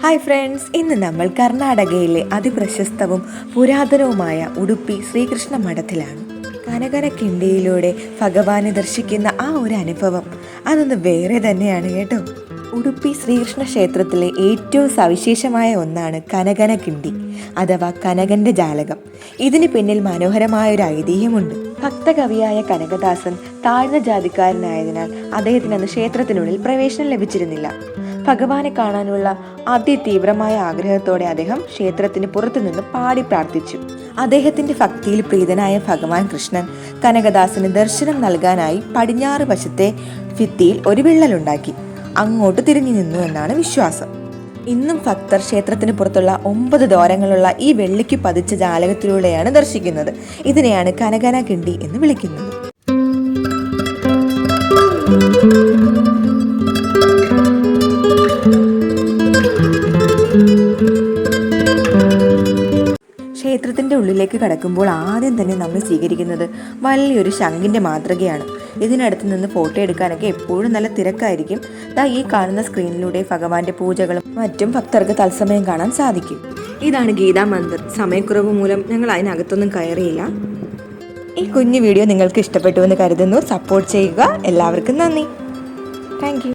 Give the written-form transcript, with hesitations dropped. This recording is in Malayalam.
ഹായ് ഫ്രണ്ട്സ്, ഇന്ന് നമ്മൾ കർണാടകയിലെ അതിപ്രശസ്തവും പുരാതനവുമായ ഉടുപ്പി ശ്രീകൃഷ്ണ മഠത്തിലാണ്. കനകനക്കിണ്ടിയിലൂടെ ഭഗവാനെ ദർശിക്കുന്ന ആ ഒരു അനുഭവം അതൊന്ന് വേറെ തന്നെയാണ് കേട്ടോ. ഉടുപ്പി ശ്രീകൃഷ്ണ ക്ഷേത്രത്തിലെ ഏറ്റവും സവിശേഷമായ ഒന്നാണ് കനകനക്കിണ്ടി അഥവാ കനകന്റെ ജാലകം. ഇതിന് പിന്നിൽ മനോഹരമായൊരു ഐതിഹ്യമുണ്ട്. ഭക്തകവിയായ കനകദാസൻ താഴ്ന്ന ജാതിക്കാരനായതിനാൽ അദ്ദേഹത്തിന് അന്ന് ക്ഷേത്രത്തിനുള്ളിൽ പ്രവേശനം ലഭിച്ചിരുന്നില്ല. ഭഗവാനെ കാണാനുള്ള അതിതീവ്രമായ ആഗ്രഹത്തോടെ അദ്ദേഹം ക്ഷേത്രത്തിന് പുറത്തുനിന്ന് പാടി പ്രാർത്ഥിച്ചു. അദ്ദേഹത്തിന്റെ ഭക്തിയിൽ പ്രീതനായ ഭഗവാൻ കൃഷ്ണൻ കനകദാസന് ദർശനം നൽകാനായി പടിഞ്ഞാറ് വശത്തെ ഭിത്തിയിൽ ഒരു വിള്ളലുണ്ടാക്കി അങ്ങോട്ട് തിരിഞ്ഞു നിന്നു എന്നാണ് വിശ്വാസം. ഇന്നും ഭക്തർ ക്ഷേത്രത്തിന് പുറത്തുള്ള 9 ദ്വാരങ്ങളുള്ള ഈ വെള്ളിക്ക് പതിച്ച ജാലകത്തിലൂടെയാണ് ദർശിക്കുന്നത്. ഇതിനെയാണ് കനകനകിണ്ടി എന്ന് വിളിക്കുന്നത്. ക്ഷേത്രത്തിൻ്റെ ഉള്ളിലേക്ക് കടക്കുമ്പോൾ ആദ്യം തന്നെ നമ്മൾ സ്വീകരിക്കുന്നത് വലിയൊരു ശംഖിൻ്റെ മാതൃകയാണ്. ഇതിനടുത്ത് നിന്ന് ഫോട്ടോ എടുക്കാനൊക്കെ എപ്പോഴും നല്ല തിരക്കായിരിക്കും. ഈ കാണുന്ന സ്ക്രീനിലൂടെ ഭഗവാന്റെ പൂജകളും മറ്റും ഭക്തർക്ക് തത്സമയം കാണാൻ സാധിക്കും. ഇതാണ് ഗീതാ മന്ദിർ. സമയക്കുറവ് മൂലം ഞങ്ങൾ അതിനകത്തൊന്നും കയറിയില്ല. ഈ കുഞ്ഞു വീഡിയോ നിങ്ങൾക്ക് ഇഷ്ടപ്പെട്ടു എന്ന് കരുതുന്നു. സപ്പോർട്ട് ചെയ്യുക. എല്ലാവർക്കും നന്ദി. Thank you.